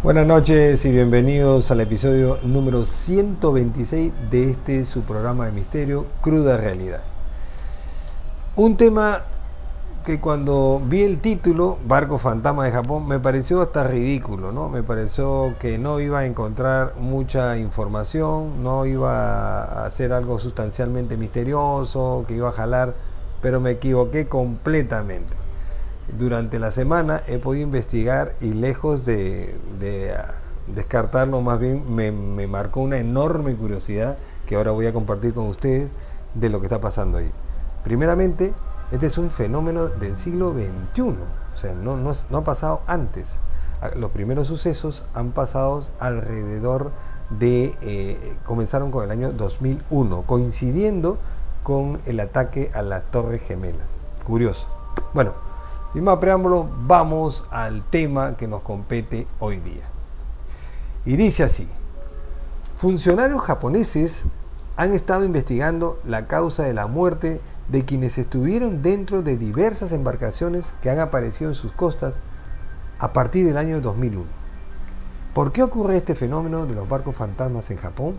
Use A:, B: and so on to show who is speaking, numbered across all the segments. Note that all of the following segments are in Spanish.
A: Buenas noches y bienvenidos al episodio número 126 de su programa de misterio, Cruda Realidad. Un tema que cuando vi el título, Barco Fantasma de Japón, me pareció hasta ridículo, ¿no? Me pareció que no iba a encontrar mucha información, no iba a hacer algo sustancialmente misterioso, que iba a jalar, pero me equivoqué completamente. Durante la semana he podido investigar y lejos de descartarlo, más bien me marcó una enorme curiosidad que ahora voy a compartir con ustedes de lo que está pasando ahí. Primeramente, este es un fenómeno del siglo XXI, o sea, no ha pasado antes. Los primeros sucesos han pasado alrededor de, comenzaron con el año 2001, coincidiendo con el ataque a las Torres Gemelas. Curioso. Bueno, sin más preámbulo, vamos al tema que nos compete hoy día. Y dice así: funcionarios japoneses han estado investigando la causa de la muerte de quienes estuvieron dentro de diversas embarcaciones que han aparecido en sus costas a partir del año 2001. ¿Por qué ocurre este fenómeno de los barcos fantasmas en Japón?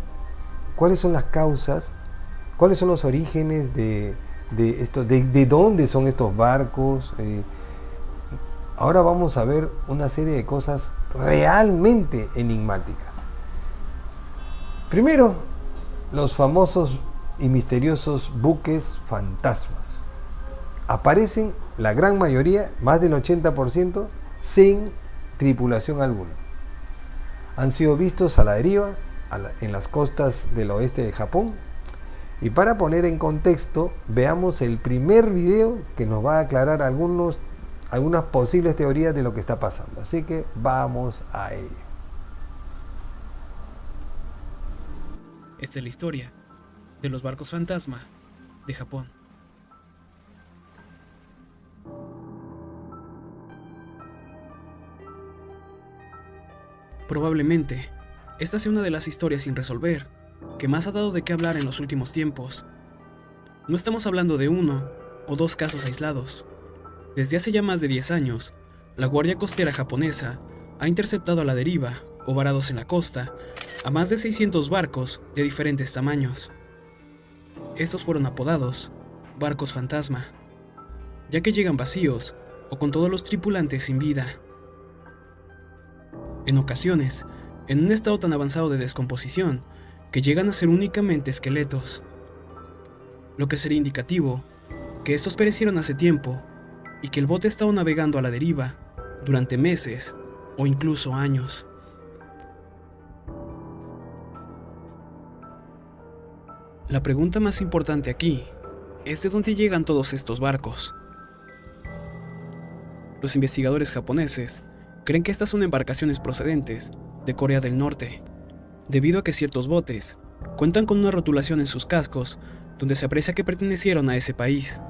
A: ¿Cuáles son las causas? ¿Cuáles son los orígenes de esto? ¿De dónde son estos barcos? Ahora vamos a ver una serie de cosas realmente enigmáticas. Primero, los famosos y misteriosos buques fantasmas. Aparecen la gran mayoría, más del 80%, sin tripulación alguna. Han sido vistos a la deriva en las costas del oeste de Japón. Y para poner en contexto, veamos el primer video que nos va a aclarar algunas posibles teorías de lo que está pasando. Así que vamos a ello.
B: Esta es la historia de los barcos fantasma de Japón. Probablemente, esta sea una de las historias sin resolver que más ha dado de qué hablar en los últimos tiempos. No estamos hablando de uno o dos casos aislados. Desde hace ya más de 10 años, la Guardia Costera japonesa ha interceptado a la deriva o varados en la costa a más de 600 barcos de diferentes tamaños. Estos fueron apodados barcos fantasma, ya que llegan vacíos o con todos los tripulantes sin vida. En ocasiones, en un estado tan avanzado de descomposición que llegan a ser únicamente esqueletos, lo que sería indicativo que estos perecieron hace tiempo y que el bote estaba navegando a la deriva durante meses o incluso años. La pregunta más importante aquí es de dónde llegan todos estos barcos. Los investigadores japoneses creen que estas son embarcaciones procedentes de Corea del Norte, debido a que ciertos botes cuentan con una rotulación en sus cascos donde se aprecia que pertenecieron a ese país.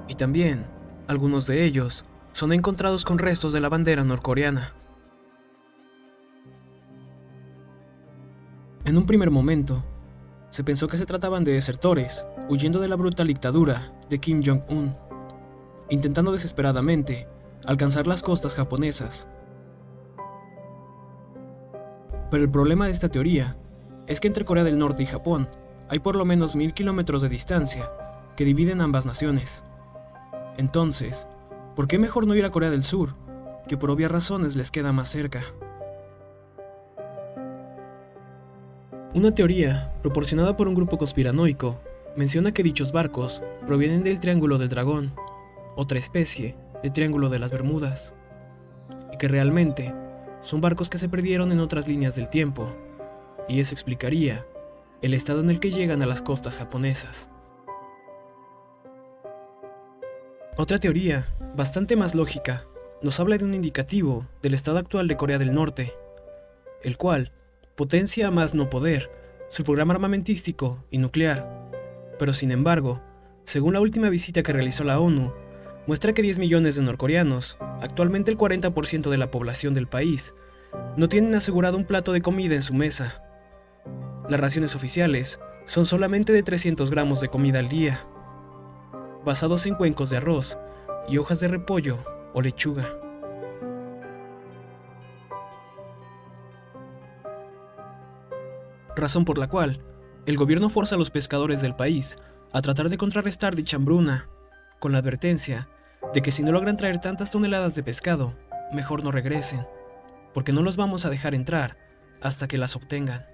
B: Y también, algunos de ellos son encontrados con restos de la bandera norcoreana. En un primer momento, se pensó que se trataban de desertores huyendo de la brutal dictadura de Kim Jong-un, intentando desesperadamente alcanzar las costas japonesas. Pero el problema de esta teoría es que entre Corea del Norte y Japón hay por lo menos 1000 kilómetros de distancia que dividen ambas naciones. Entonces, ¿por qué mejor no ir a Corea del Sur, que por obvias razones les queda más cerca? Una teoría, proporcionada por un grupo conspiranoico, menciona que dichos barcos provienen del Triángulo del Dragón, otra especie de Triángulo de las Bermudas, y que realmente son barcos que se perdieron en otras líneas del tiempo, y eso explicaría el estado en el que llegan a las costas japonesas. Otra teoría, bastante más lógica, nos habla de un indicativo del estado actual de Corea del Norte, el cual potencia a más no poder su programa armamentístico y nuclear, pero sin embargo, según la última visita que realizó la ONU, muestra que 10 millones de norcoreanos, actualmente el 40% de la población del país, no tienen asegurado un plato de comida en su mesa. Las raciones oficiales son solamente de 300 gramos de comida al día, basados en cuencos de arroz y hojas de repollo o lechuga. razón por la cual el gobierno forza a los pescadores del país a tratar de contrarrestar dicha hambruna, con la advertencia de que si no logran traer tantas toneladas de pescado, mejor no regresen, porque no los vamos a dejar entrar hasta que las obtengan.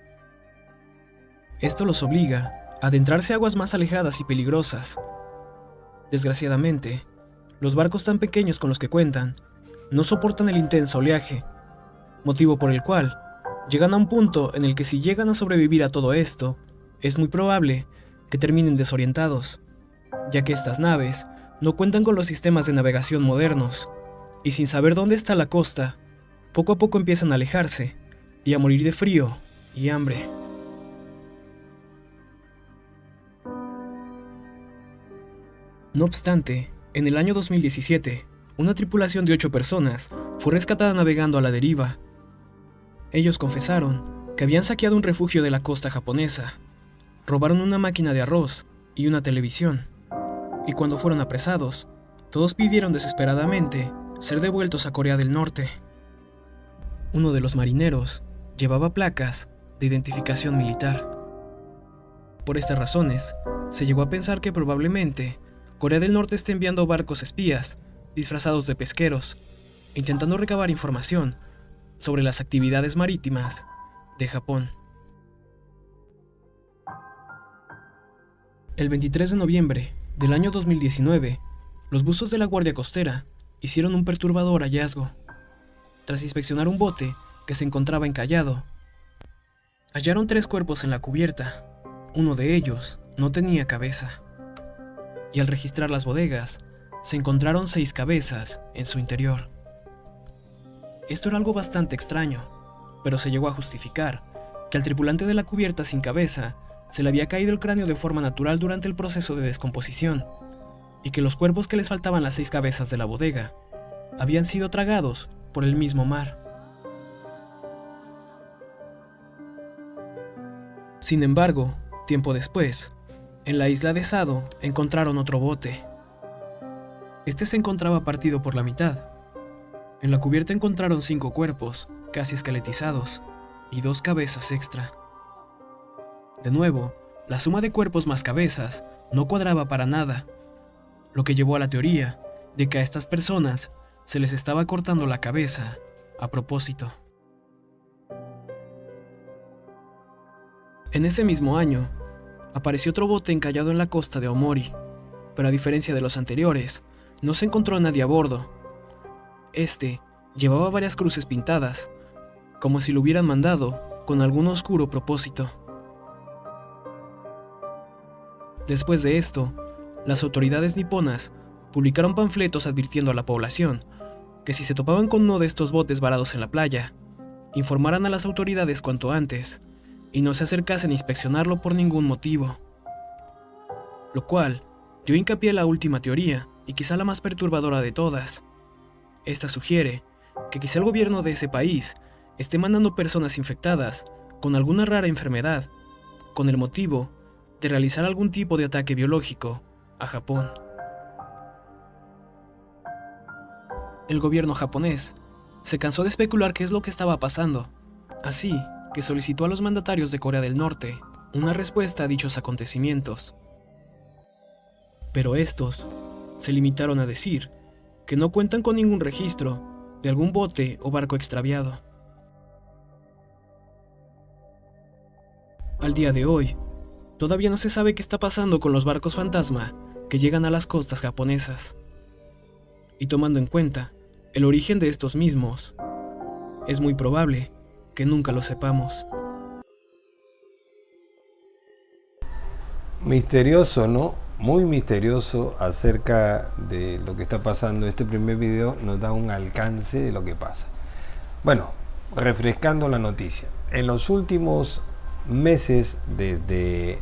B: Esto los obliga a adentrarse a aguas más alejadas y peligrosas. Desgraciadamente, los barcos tan pequeños con los que cuentan no soportan el intenso oleaje, motivo por el cual llegan a un punto en el que si llegan a sobrevivir a todo esto, es muy probable que terminen desorientados, ya que estas naves no cuentan con los sistemas de navegación modernos, y sin saber dónde está la costa, poco a poco empiezan a alejarse y a morir de frío y hambre. No obstante, en el año 2017, una tripulación de 8 personas fue rescatada navegando a la deriva. Ellos confesaron que habían saqueado un refugio de la costa japonesa, robaron una máquina de arroz y una televisión, y cuando fueron apresados, todos pidieron desesperadamente ser devueltos a Corea del Norte. Uno de los marineros llevaba placas de identificación militar. Por estas razones, se llegó a pensar que probablemente Corea del Norte está enviando barcos espías disfrazados de pesqueros, intentando recabar información sobre las actividades marítimas de Japón. El 23 de noviembre del año 2019, los buzos de la Guardia Costera hicieron un perturbador hallazgo. Tras inspeccionar un bote que se encontraba encallado, hallaron 3 cuerpos en la cubierta. Uno de ellos no tenía cabeza. Y al registrar las bodegas, se encontraron 6 cabezas en su interior. Esto era algo bastante extraño, pero se llegó a justificar que al tripulante de la cubierta sin cabeza se le había caído el cráneo de forma natural durante el proceso de descomposición, y que los cuerpos que les faltaban las 6 cabezas de la bodega habían sido tragados por el mismo mar. Sin embargo, tiempo después, en la isla de Sado encontraron otro bote. Este se encontraba partido por la mitad. En la cubierta encontraron 5 cuerpos, casi esqueletizados, y 2 cabezas extra. De nuevo, la suma de cuerpos más cabezas no cuadraba para nada, lo que llevó a la teoría de que a estas personas se les estaba cortando la cabeza a propósito. En ese mismo año, apareció otro bote encallado en la costa de Aomori, pero a diferencia de los anteriores, no se encontró a nadie a bordo. Este llevaba varias cruces pintadas, como si lo hubieran mandado con algún oscuro propósito. Después de esto, las autoridades niponas publicaron panfletos advirtiendo a la población que si se topaban con uno de estos botes varados en la playa, informaran a las autoridades cuanto antes y no se acercasen a inspeccionarlo por ningún motivo. Lo cual dio hincapié a la última teoría y quizá la más perturbadora de todas. Esta sugiere que quizá el gobierno de ese país esté mandando personas infectadas con alguna rara enfermedad, con el motivo de realizar algún tipo de ataque biológico a Japón. El gobierno japonés se cansó de especular qué es lo que estaba pasando, así que solicitó a los mandatarios de Corea del Norte una respuesta a dichos acontecimientos. Pero estos se limitaron a decir que no cuentan con ningún registro de algún bote o barco extraviado. Al día de hoy, todavía no se sabe qué está pasando con los barcos fantasma que llegan a las costas japonesas. Y tomando en cuenta el origen de estos mismos, es muy probable que nunca lo sepamos.
A: Misterioso, ¿no? Muy misterioso acerca de lo que está pasando. Este primer video nos da un alcance de lo que pasa. Bueno, refrescando la noticia. En los últimos meses, desde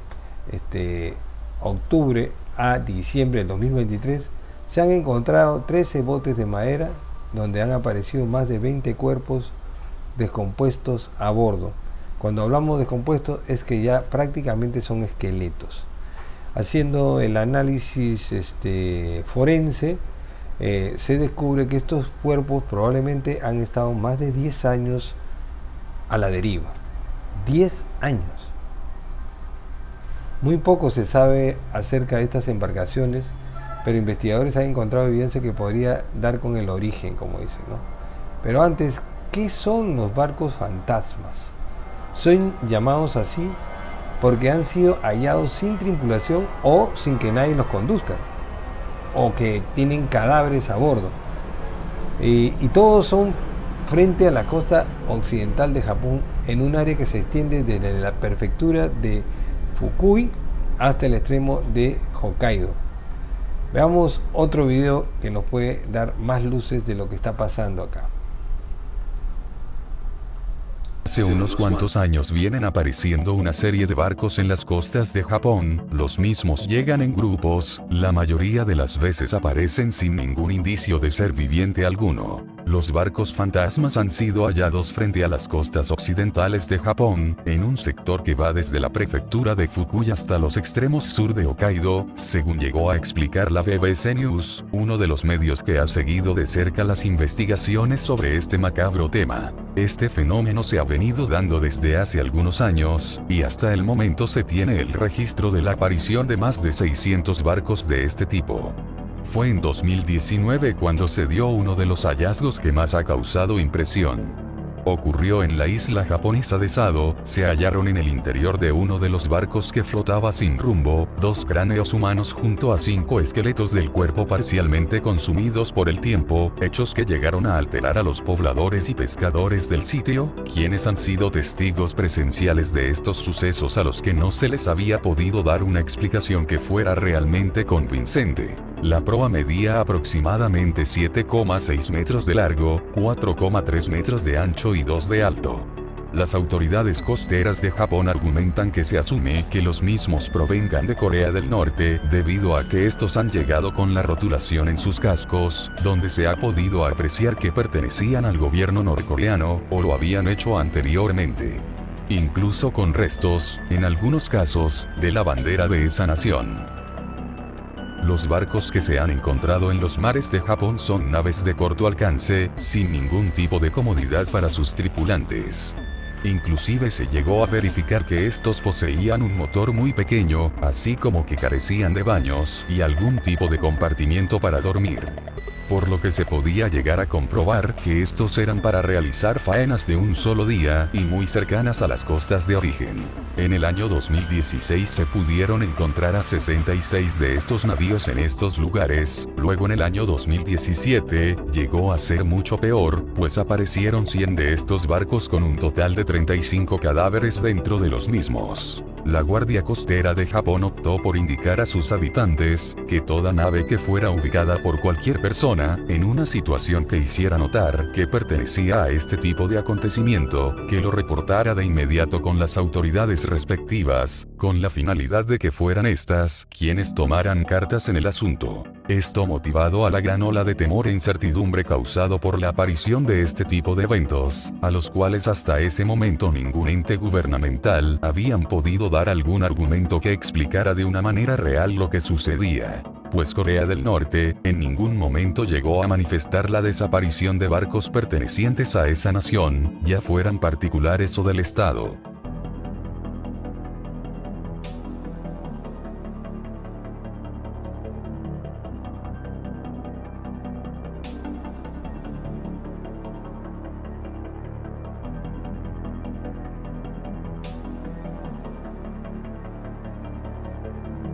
A: octubre a diciembre del 2023, se han encontrado 13 botes de madera donde han aparecido más de 20 cuerpos descompuestos a bordo. Cuando hablamos de descompuestos es que ya prácticamente son esqueletos. Haciendo el análisis forense, se descubre que estos cuerpos probablemente han estado más de 10 años a la deriva. 10 años. Muy poco se sabe acerca de estas embarcaciones, pero investigadores han encontrado evidencia que podría dar con el origen, como dicen, ¿no? Pero antes, ¿qué son los barcos fantasmas? Son llamados así porque han sido hallados sin tripulación o sin que nadie los conduzca, o que tienen cadáveres a bordo. Y todos son frente a la costa occidental de Japón, en un área que se extiende desde la prefectura de Fukui hasta el extremo de Hokkaido. Veamos otro video que nos puede dar más luces de lo que está pasando acá.
C: Hace unos cuantos años vienen apareciendo una serie de barcos en las costas de Japón, los mismos llegan en grupos, la mayoría de las veces aparecen sin ningún indicio de ser viviente alguno. Los barcos fantasmas han sido hallados frente a las costas occidentales de Japón, en un sector que va desde la prefectura de Fukui hasta los extremos sur de Hokkaido, según llegó a explicar la BBC News, uno de los medios que ha seguido de cerca las investigaciones sobre este macabro tema. Este fenómeno se ha venido dando desde hace algunos años, y hasta el momento se tiene el registro de la aparición de más de 600 barcos de este tipo. Fue en 2019 cuando se dio uno de los hallazgos que más ha causado impresión. Ocurrió en la isla japonesa de Sado, se hallaron en el interior de uno de los barcos que flotaba sin rumbo, 2 cráneos humanos junto a 5 esqueletos del cuerpo parcialmente consumidos por el tiempo, hechos que llegaron a alterar a los pobladores y pescadores del sitio, quienes han sido testigos presenciales de estos sucesos a los que no se les había podido dar una explicación que fuera realmente convincente. La proa medía aproximadamente 7,6 metros de largo, 4,3 metros de ancho y 2 de alto. Las autoridades costeras de Japón argumentan que se asume que los mismos provengan de Corea del Norte, debido a que estos han llegado con la rotulación en sus cascos, donde se ha podido apreciar que pertenecían al gobierno norcoreano, o lo habían hecho anteriormente. Incluso con restos, en algunos casos, de la bandera de esa nación. Los barcos que se han encontrado en los mares de Japón son naves de corto alcance, sin ningún tipo de comodidad para sus tripulantes. Inclusive se llegó a verificar que estos poseían un motor muy pequeño, así como que carecían de baños y algún tipo de compartimiento para dormir. Por lo que se podía llegar a comprobar que estos eran para realizar faenas de un solo día y muy cercanas a las costas de origen. En el año 2016 se pudieron encontrar a 66 de estos navíos en estos lugares, luego en el año 2017 llegó a ser mucho peor, pues aparecieron 100 de estos barcos con un total de 35 cadáveres dentro de los mismos. La Guardia Costera de Japón optó por indicar a sus habitantes que toda nave que fuera ubicada por cualquier persona en una situación que hiciera notar que pertenecía a este tipo de acontecimiento, que lo reportara de inmediato con las autoridades respectivas, con la finalidad de que fueran estas quienes tomaran cartas en el asunto. Esto motivado a la gran ola de temor e incertidumbre causado por la aparición de este tipo de eventos, a los cuales hasta ese momento ningún ente gubernamental habían podido dar algún argumento que explicara de una manera real lo que sucedía. Pues Corea del Norte, en ningún momento llegó a manifestar la desaparición de barcos pertenecientes a esa nación, ya fueran particulares o del Estado.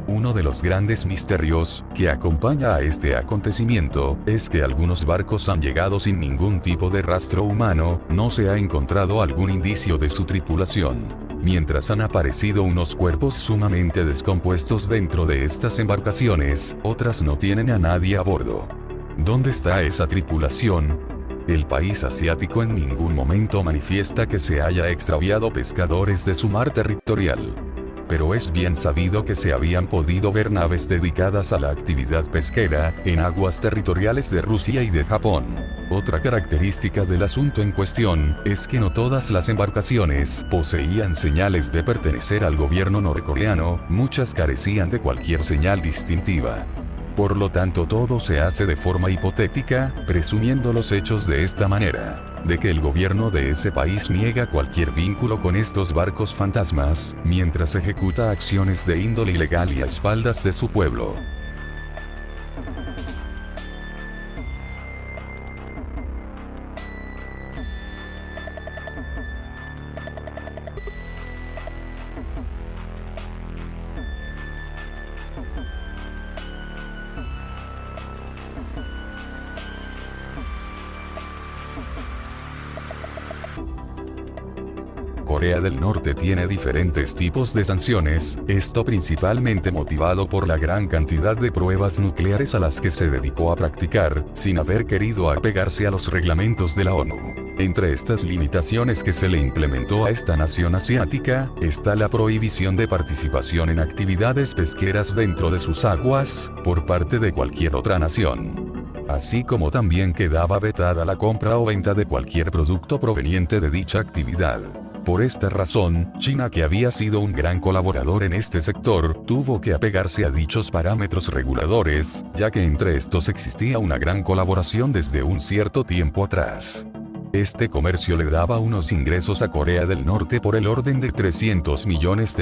C: Uno de los grandes misterios que acompaña a este acontecimiento es que algunos barcos han llegado sin ningún tipo de rastro humano, no se ha encontrado algún indicio de su tripulación. Mientras han aparecido unos cuerpos sumamente descompuestos dentro de estas embarcaciones, otras no tienen a nadie a bordo. ¿Dónde está esa tripulación? El país asiático en ningún momento manifiesta que se haya extraviado pescadores de su mar territorial. Pero es bien sabido que se habían podido ver naves dedicadas a la actividad pesquera, en aguas territoriales de Rusia y de Japón. Otra característica del asunto en cuestión, es que no todas las embarcaciones poseían señales de pertenecer al gobierno norcoreano, muchas carecían de cualquier señal distintiva. Por lo tanto, todo se hace de forma hipotética, presumiendo los hechos de esta manera: de que el gobierno de ese país niega cualquier vínculo con estos barcos fantasmas, mientras ejecuta acciones de índole ilegal y a espaldas de su pueblo. Corea del Norte tiene diferentes tipos de sanciones, esto principalmente motivado por la gran cantidad de pruebas nucleares a las que se dedicó a practicar, sin haber querido apegarse a los reglamentos de la ONU. Entre estas limitaciones que se le implementó a esta nación asiática, está la prohibición de participación en actividades pesqueras dentro de sus aguas, por parte de cualquier otra nación. Así como también quedaba vetada la compra o venta de cualquier producto proveniente de dicha actividad. Por esta razón, China, que había sido un gran colaborador en este sector, tuvo que apegarse a dichos parámetros reguladores, ya que entre estos existía una gran colaboración desde un cierto tiempo atrás. Este comercio le daba unos ingresos a Corea del Norte por el orden de $300 millones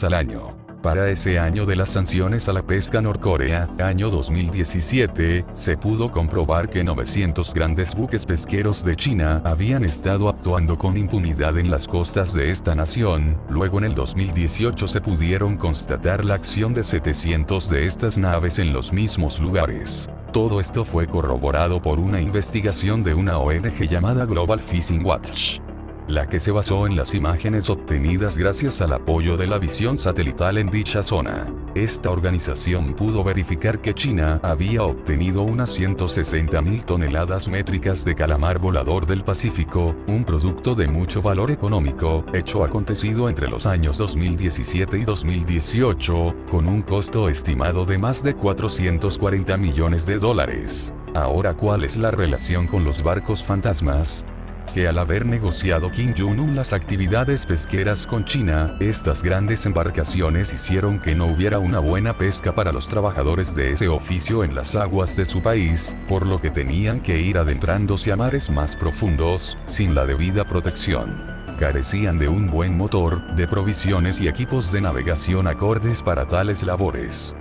C: al año. Para ese año de las sanciones a la pesca Norcorea, año 2017, se pudo comprobar que 900 grandes buques pesqueros de China habían estado actuando con impunidad en las costas de esta nación. Luego en el 2018 se pudieron constatar la acción de 700 de estas naves en los mismos lugares. Todo esto fue corroborado por una investigación de una ONG llamada Global Fishing Watch, la que se basó en las imágenes obtenidas gracias al apoyo de la visión satelital en dicha zona. Esta organización pudo verificar que China había obtenido unas 160.000 toneladas métricas de calamar volador del Pacífico, un producto de mucho valor económico, hecho acontecido entre los años 2017 y 2018, con un costo estimado de más de $440 millones. Ahora, ¿cuál es la relación con los barcos fantasmas? Que al haber negociado Kim Jong-un las actividades pesqueras con China, estas grandes embarcaciones hicieron que no hubiera una buena pesca para los trabajadores de ese oficio en las aguas de su país, por lo que tenían que ir adentrándose a mares más profundos, sin la debida protección. Carecían de un buen motor, de provisiones y equipos de navegación acordes para tales labores.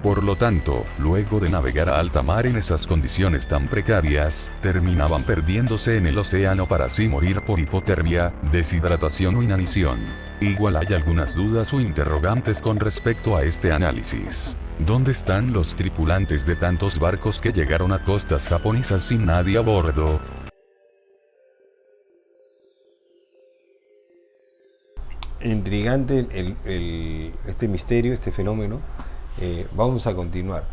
C: Por lo tanto, luego de navegar a alta mar en esas condiciones tan precarias, terminaban perdiéndose en el océano para así morir por hipotermia, deshidratación o inanición. Igual hay algunas dudas o interrogantes con respecto a este análisis. ¿Dónde están los tripulantes de tantos barcos que llegaron a costas japonesas sin nadie a bordo?
A: Intrigante este misterio, este fenómeno. Vamos a continuar.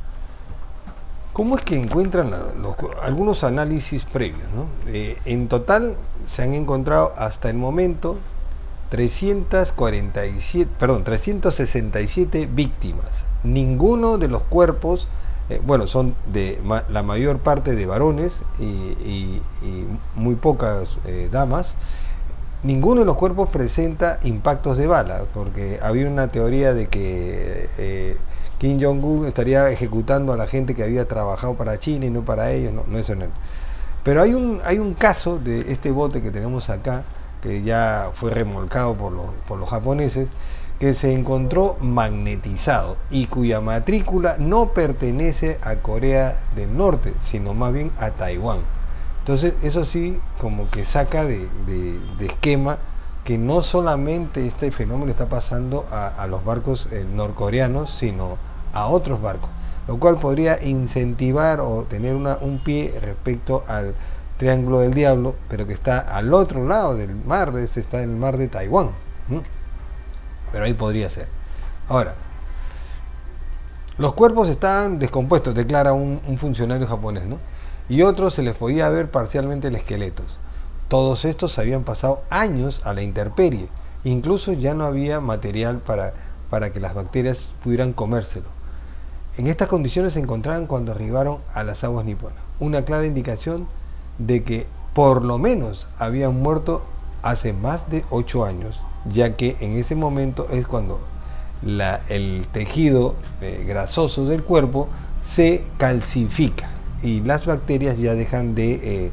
A: ¿Cómo es que encuentran algunos análisis previos, ¿no? En total se han encontrado hasta el momento 367 víctimas. Ninguno de los cuerpos, son la mayor parte de varones y muy pocas damas. Ninguno de los cuerpos presenta impactos de bala, porque había una teoría de que Kim Jong-un estaría ejecutando a la gente que había trabajado para China y no para ellos. No, eso no. Pero hay un caso de este bote que tenemos acá, que ya fue remolcado por los japoneses, que se encontró magnetizado y cuya matrícula no pertenece a Corea del Norte, sino más bien a Taiwán. Entonces eso sí como que saca de esquema que no solamente este fenómeno está pasando a los barcos norcoreanos, sino a otros barcos, lo cual podría incentivar o tener un pie respecto al Triángulo del Diablo, pero que está al otro lado del mar, está en el mar de Taiwán. Pero ahí podría ser. Ahora, los cuerpos estaban descompuestos, declara un funcionario japonés, ¿no? Y otros se les podía ver parcialmente el esqueletos. Todos estos habían pasado años a la intemperie, incluso ya no había material para que las bacterias pudieran comérselo. En estas condiciones se encontraban cuando arribaron a las aguas niponas, una clara indicación de que por lo menos habían muerto hace más de 8 años, ya que en ese momento es cuando el tejido grasoso del cuerpo se calcifica y las bacterias ya dejan de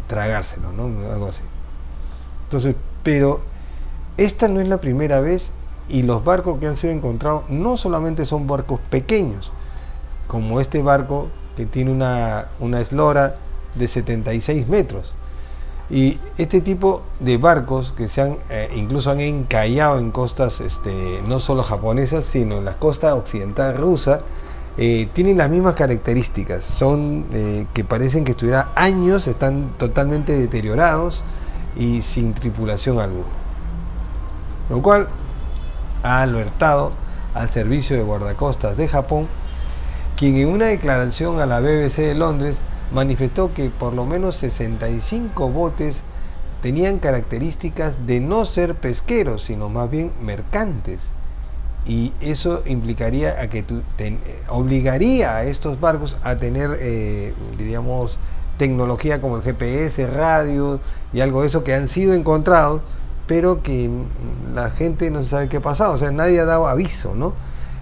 A: tragárselo, ¿no? Algo así. Entonces, pero esta no es la primera vez, y los barcos que han sido encontrados no solamente son barcos pequeños, como este barco que tiene una eslora de 76 metros. Y este tipo de barcos que se han incluso han encallado en costas no solo japonesas, sino en la costa occidental rusa, tienen las mismas características. Son que parecen que estuvieran años, están totalmente deteriorados y sin tripulación alguna, lo cual ha alertado al servicio de guardacostas de Japón, quien en una declaración a la BBC de Londres manifestó que por lo menos 65 botes tenían características de no ser pesqueros, sino más bien mercantes, y eso implicaría a que obligaría a estos barcos a tener diríamos tecnología como el GPS, radio y algo de eso que han sido encontrados, pero que la gente no sabe qué ha pasado, o sea, nadie ha dado aviso, ¿no?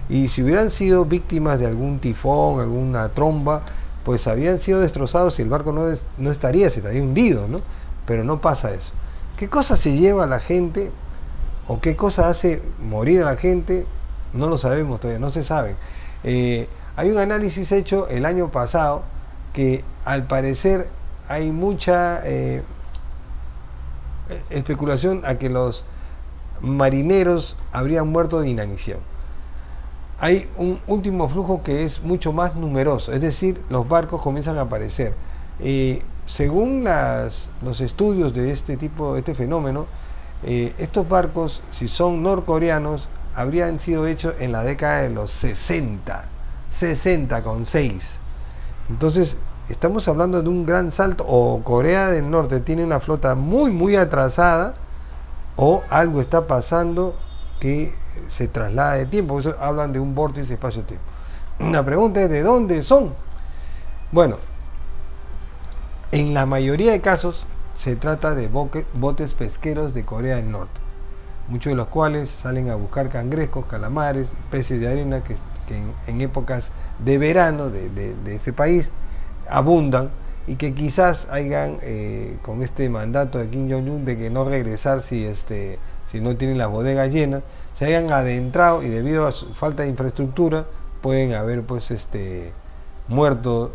A: Y si hubieran sido víctimas de algún tifón, alguna tromba, pues habían sido destrozados y el barco no estaría, se estaría hundido, ¿no? Pero no pasa eso. ¿Qué cosa se lleva a la gente o qué cosa hace morir a la gente? No lo sabemos todavía, no se sabe. Hay un análisis hecho el año pasado que al parecer hay mucha especulación a que los marineros habrían muerto de inanición. Hay un último flujo que es mucho más numeroso, es decir, los barcos comienzan a aparecer. Según los estudios de este fenómeno, estos barcos, si son norcoreanos, habrían sido hechos en la década de los 60 con 6. Entonces, estamos hablando de un gran salto. O Corea del Norte tiene una flota muy atrasada, o algo está pasando que se traslada de tiempo. Por eso hablan de un vórtice espacio-tiempo. La pregunta es: ¿de dónde son? Bueno, en la mayoría de casos se trata de botes pesqueros de Corea del Norte, muchos de los cuales salen a buscar cangrejos, calamares, peces de arena que en épocas de verano de ese país abundan, y que quizás hayan con este mandato de Kim Jong-un de que no regresar si no tienen las bodegas llenas, se hayan adentrado y debido a su falta de infraestructura pueden haber muertos,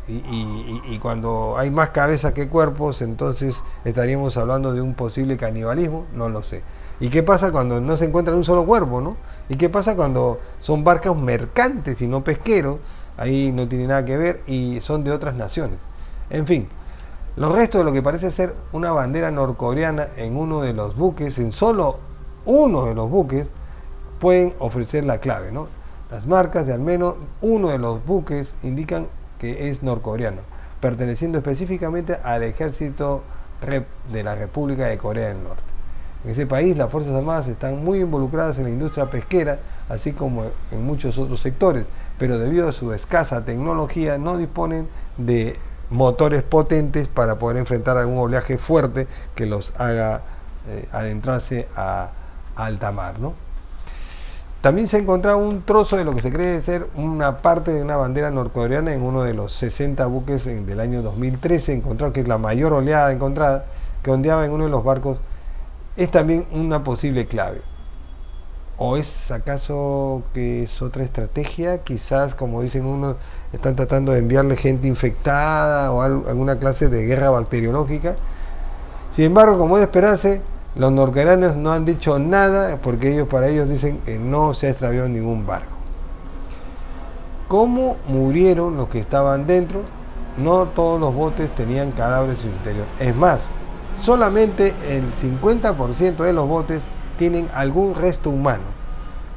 A: y cuando hay más cabezas que cuerpos, entonces estaríamos hablando de un posible canibalismo, no lo sé. ¿Y qué pasa cuando no se encuentra un solo cuerpo, no? ¿Y qué pasa cuando son barcos mercantes y no pesqueros? Ahí no tiene nada que ver y son de otras naciones. En fin, los restos de lo que parece ser una bandera norcoreana en uno de los buques, en solo uno de los buques, pueden ofrecer la clave, ¿no? Las marcas de al menos uno de los buques indican que es norcoreano, perteneciendo específicamente al ejército de la República de Corea del Norte. En ese país las Fuerzas Armadas están muy involucradas en la industria pesquera, así como en muchos otros sectores, pero debido a su escasa tecnología no disponen de motores potentes para poder enfrentar algún oleaje fuerte que los haga adentrarse a alta mar, ¿no? También se ha encontrado un trozo de lo que se cree ser una parte de una bandera norcoreana en uno de los 60 buques del año 2013 encontrado, que es la mayor oleada encontrada, que ondeaba en uno de los barcos. Es también una posible clave. ¿O es acaso que es otra estrategia? Quizás, como dicen unos, están tratando de enviarle gente infectada o alguna clase de guerra bacteriológica. Sin embargo, como es de esperarse, los norcoreanos no han dicho nada, porque para ellos dicen que no se ha extraviado ningún barco. ¿Cómo murieron los que estaban dentro? No todos los botes tenían cadáveres en su interior. Es más, solamente el 50% de los botes tienen algún resto humano.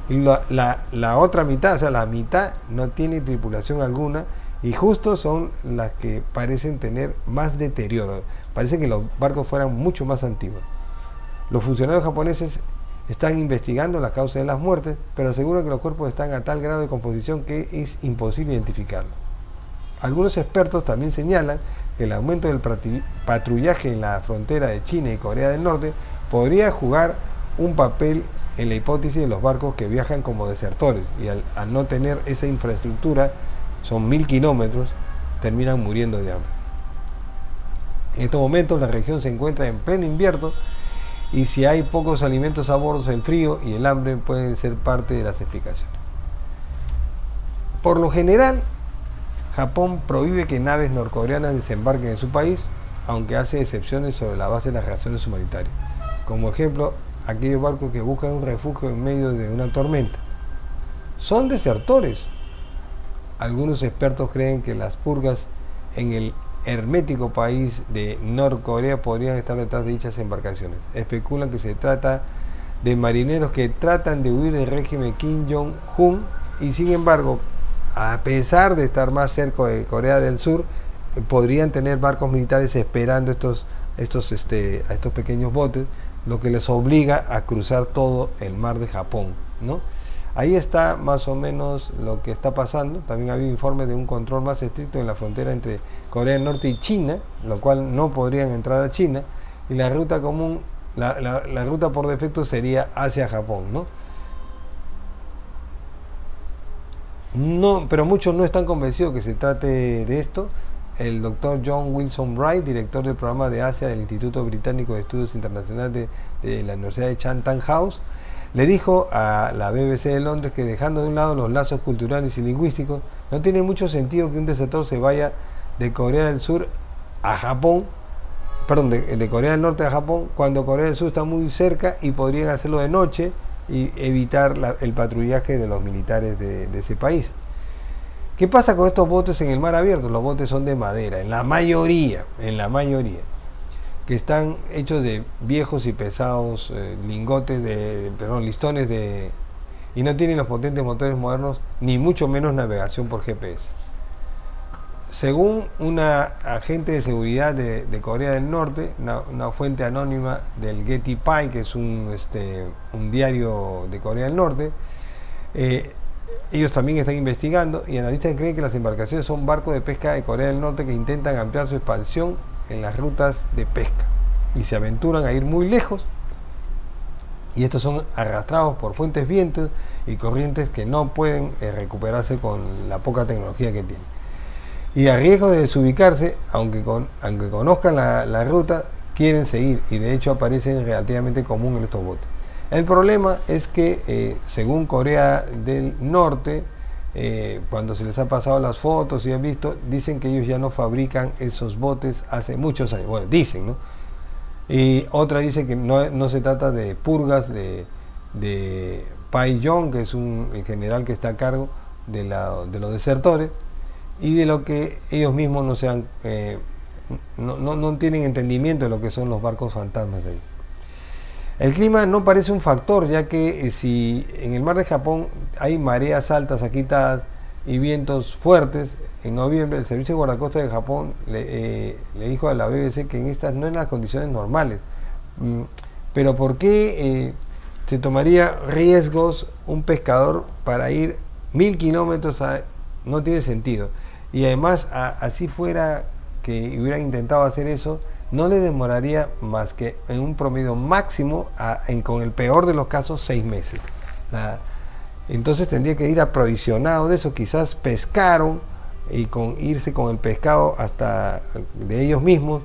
A: Y la otra mitad, o sea, la mitad no tiene tripulación alguna, y justo son las que parecen tener más deterioro. Parece que los barcos fueran mucho más antiguos. Los funcionarios japoneses están investigando las causas de las muertes, pero aseguran que los cuerpos están a tal grado de composición que es imposible identificarlos. Algunos expertos también señalan que el aumento del patrullaje en la frontera de China y Corea del Norte podría jugar un papel en la hipótesis de los barcos que viajan como desertores y al no tener esa infraestructura, son 1000 kilómetros, terminan muriendo de hambre. En estos momentos la región se encuentra en pleno invierno y si hay pocos alimentos a bordo, el frío y el hambre pueden ser parte de las explicaciones. Por lo general, Japón prohíbe que naves norcoreanas desembarquen en su país, aunque hace excepciones sobre la base de las razones humanitarias. Como ejemplo, aquellos barcos que buscan un refugio en medio de una tormenta. Son desertores. Algunos expertos creen que las purgas en el hermético país de Norcorea podrían estar detrás de dichas embarcaciones. Especulan que se trata de marineros que tratan de huir del régimen Kim Jong-un y sin embargo, a pesar de estar más cerca de Corea del Sur, podrían tener barcos militares esperando a estos pequeños botes, lo que les obliga a cruzar todo el mar de Japón, ¿no? Ahí está más o menos lo que está pasando. También había informes de un control más estricto en la frontera entre Corea del Norte y China, lo cual no podrían entrar a China, y la ruta común, la ruta por defecto sería hacia Japón, ¿no? Pero muchos no están convencidos que se trate de esto. El doctor John Wilson Wright, director del programa de Asia del Instituto Británico de Estudios Internacionales de la Universidad de Chatham House, le dijo a la BBC de Londres que dejando de un lado los lazos culturales y lingüísticos, no tiene mucho sentido que un desertor se vaya de Corea del Sur a Japón, de Corea del Norte a Japón, cuando Corea del Sur está muy cerca y podrían hacerlo de noche y evitar el patrullaje de los militares de ese país. ¿Qué pasa con estos botes en el mar abierto? Los botes son de madera, en la mayoría, que están hechos de viejos y pesados listones y no tienen los potentes motores modernos, ni mucho menos navegación por GPS. Según una agente de seguridad de Corea del Norte, una fuente anónima del Getty Pai, que es un diario de Corea del Norte, ellos también están investigando y analistas creen que las embarcaciones son barcos de pesca de Corea del Norte que intentan ampliar su expansión en las rutas de pesca y se aventuran a ir muy lejos, y estos son arrastrados por fuertes vientos y corrientes que no pueden recuperarse con la poca tecnología que tienen. Y a riesgo de desubicarse, aunque conozcan la ruta, quieren seguir y de hecho aparecen relativamente común en estos botes. El problema es que, según Corea del Norte, cuando se les ha pasado las fotos y han visto, dicen que ellos ya no fabrican esos botes hace muchos años. Bueno, dicen, ¿no? Y otra dice que no se trata de purgas de Pai Yong, que es el general que está a cargo de los desertores, y de lo que ellos mismos no tienen entendimiento de lo que son los barcos fantasmas de ahí. El clima no parece un factor, ya que si en el mar de Japón hay mareas altas agitadas y vientos fuertes, en noviembre el Servicio de Guardacosta de Japón le dijo a la BBC que en estas no eran las condiciones normales. Pero ¿por qué se tomaría riesgos un pescador para ir 1000 kilómetros? No tiene sentido. Y además, así fuera que hubieran intentado hacer eso, no le demoraría más que en un promedio máximo, con el peor de los casos, 6 meses. Entonces tendría que ir aprovisionado de eso. Quizás pescaron y irse con el pescado de ellos mismos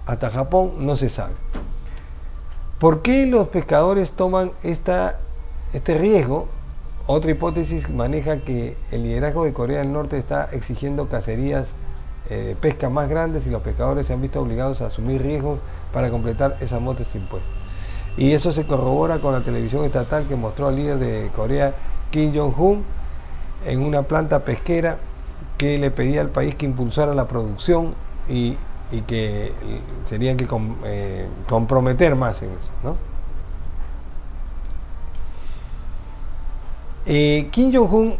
A: hasta Japón, no se sabe. ¿Por qué los pescadores toman este riesgo? Otra hipótesis maneja que el liderazgo de Corea del Norte está exigiendo cacerías de pesca más grandes y los pescadores se han visto obligados a asumir riesgos para completar esas motes impuestas. Y eso se corrobora con la televisión estatal que mostró al líder de Corea, Kim Jong-un, en una planta pesquera que le pedía al país que impulsara la producción y que serían que comprometer más en eso, ¿no? Kim Jong-un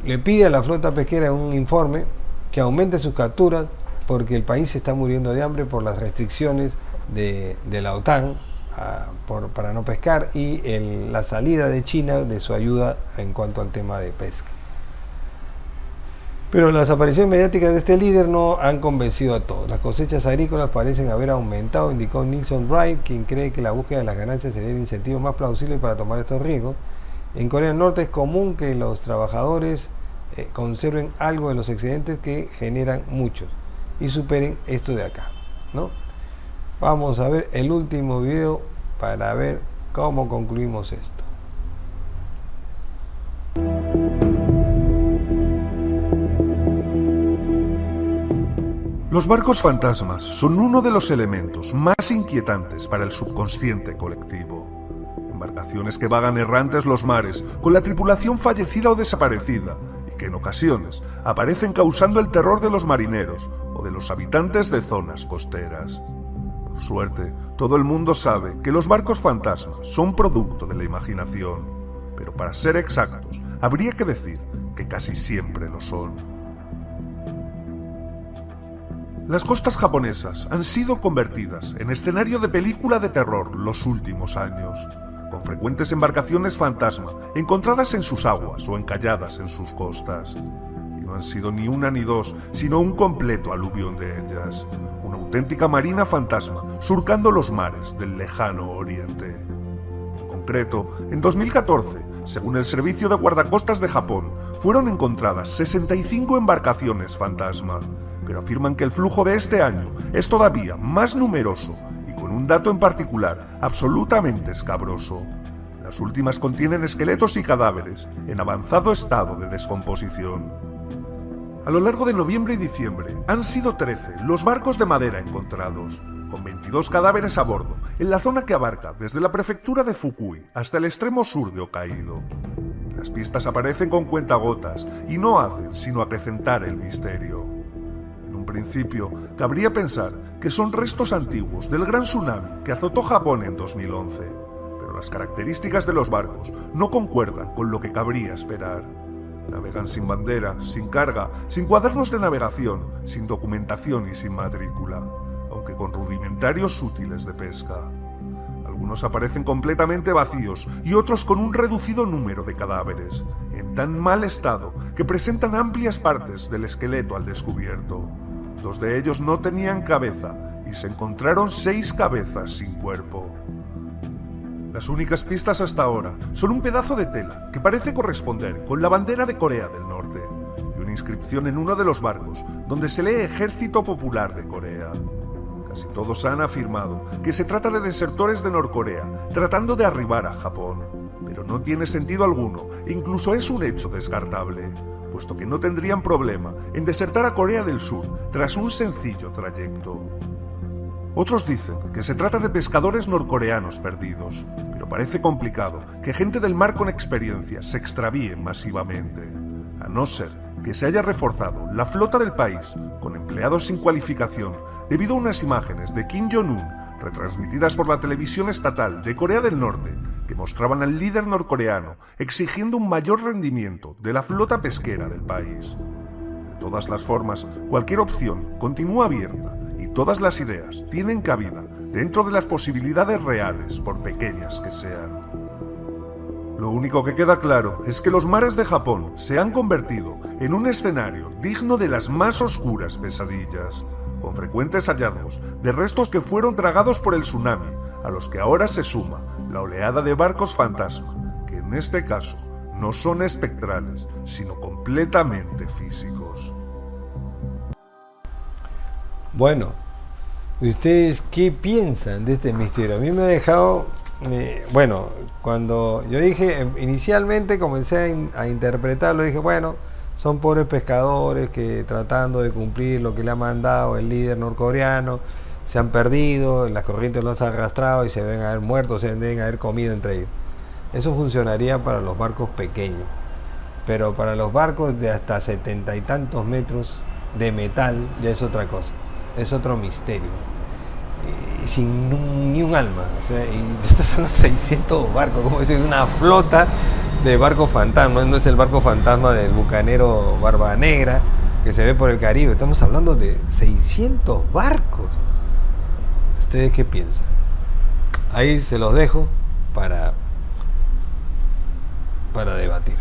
A: le pide a la flota pesquera en un informe que aumente sus capturas porque el país se está muriendo de hambre por las restricciones de la OTAN para no pescar y la salida de China de su ayuda en cuanto al tema de pesca. Pero las apariciones mediáticas de este líder no han convencido a todos. Las cosechas agrícolas parecen haber aumentado, indicó Nilsson Wright, quien cree que la búsqueda de las ganancias sería el incentivo más plausible para tomar estos riesgos. En Corea del Norte es común que los trabajadores conserven algo de los excedentes que generan muchos y superen esto de acá, ¿no? Vamos a ver el último video para ver cómo concluimos esto.
D: Los barcos fantasmas son uno de los elementos más inquietantes para el subconsciente colectivo. Embarcaciones que vagan errantes los mares con la tripulación fallecida o desaparecida y que en ocasiones aparecen causando el terror de los marineros o de los habitantes de zonas costeras. Por suerte, todo el mundo sabe que los barcos fantasmas son producto de la imaginación, pero para ser exactos, habría que decir que casi siempre lo son. Las costas japonesas han sido convertidas en escenario de película de terror los últimos años, con frecuentes embarcaciones fantasma encontradas en sus aguas o encalladas en sus costas. Y no han sido ni una ni dos, sino un completo aluvión de ellas, una auténtica marina fantasma surcando los mares del lejano oriente. En concreto, en 2014, según el Servicio de Guardacostas de Japón, fueron encontradas 65 embarcaciones fantasma, pero afirman que el flujo de este año es todavía más numeroso y con un dato en particular absolutamente escabroso. Las últimas contienen esqueletos y cadáveres en avanzado estado de descomposición. A lo largo de noviembre y diciembre han sido 13 los barcos de madera encontrados, con 22 cadáveres a bordo, en la zona que abarca desde la prefectura de Fukui hasta el extremo sur de Hokkaido. Las pistas aparecen con cuentagotas y no hacen sino acrecentar el misterio. En principio, cabría pensar que son restos antiguos del gran tsunami que azotó Japón en 2011, pero las características de los barcos no concuerdan con lo que cabría esperar. Navegan sin bandera, sin carga, sin cuadernos de navegación, sin documentación y sin matrícula, aunque con rudimentarios útiles de pesca. Algunos aparecen completamente vacíos y otros con un reducido número de cadáveres, en tan mal estado que presentan amplias partes del esqueleto al descubierto. 2 de ellos no tenían cabeza y se encontraron 6 cabezas sin cuerpo. Las únicas pistas hasta ahora son un pedazo de tela que parece corresponder con la bandera de Corea del Norte y una inscripción en uno de los barcos donde se lee Ejército Popular de Corea. Casi todos han afirmado que se trata de desertores de Norcorea tratando de arribar a Japón, pero no tiene sentido alguno e incluso es un hecho descartable, puesto que no tendrían problema en desertar a Corea del Sur tras un sencillo trayecto. Otros dicen que se trata de pescadores norcoreanos perdidos, pero parece complicado que gente del mar con experiencia se extravíe masivamente, a no ser que se haya reforzado la flota del país con empleados sin cualificación debido a unas imágenes de Kim Jong-un retransmitidas por la televisión estatal de Corea del Norte que mostraban al líder norcoreano exigiendo un mayor rendimiento de la flota pesquera del país. De todas las formas, cualquier opción continúa abierta y todas las ideas tienen cabida dentro de las posibilidades reales, por pequeñas que sean. Lo único que queda claro es que los mares de Japón se han convertido en un escenario digno de las más oscuras pesadillas, con frecuentes hallazgos de restos que fueron tragados por el tsunami, a los que ahora se suma la oleada de barcos fantasma, que en este caso no son espectrales, sino completamente físicos.
A: Bueno, ¿ustedes qué piensan de este misterio? A mí me ha dejado, cuando yo dije, inicialmente comencé a interpretarlo, dije, bueno, son pobres pescadores que tratando de cumplir lo que le ha mandado el líder norcoreano, se han perdido, las corrientes los han arrastrado y se deben haber muerto, se deben haber comido entre ellos. Eso funcionaría para los barcos pequeños, pero para los barcos de hasta 70 y tantos metros de metal ya es otra cosa, es otro misterio, y sin ni un alma, o sea, y estos son los 600 barcos, como decir, una flota de barcos fantasma, no es el barco fantasma del bucanero Barba Negra que se ve por el Caribe, estamos hablando de 600 barcos. ¿Ustedes qué piensan? Ahí se los dejo para debatir.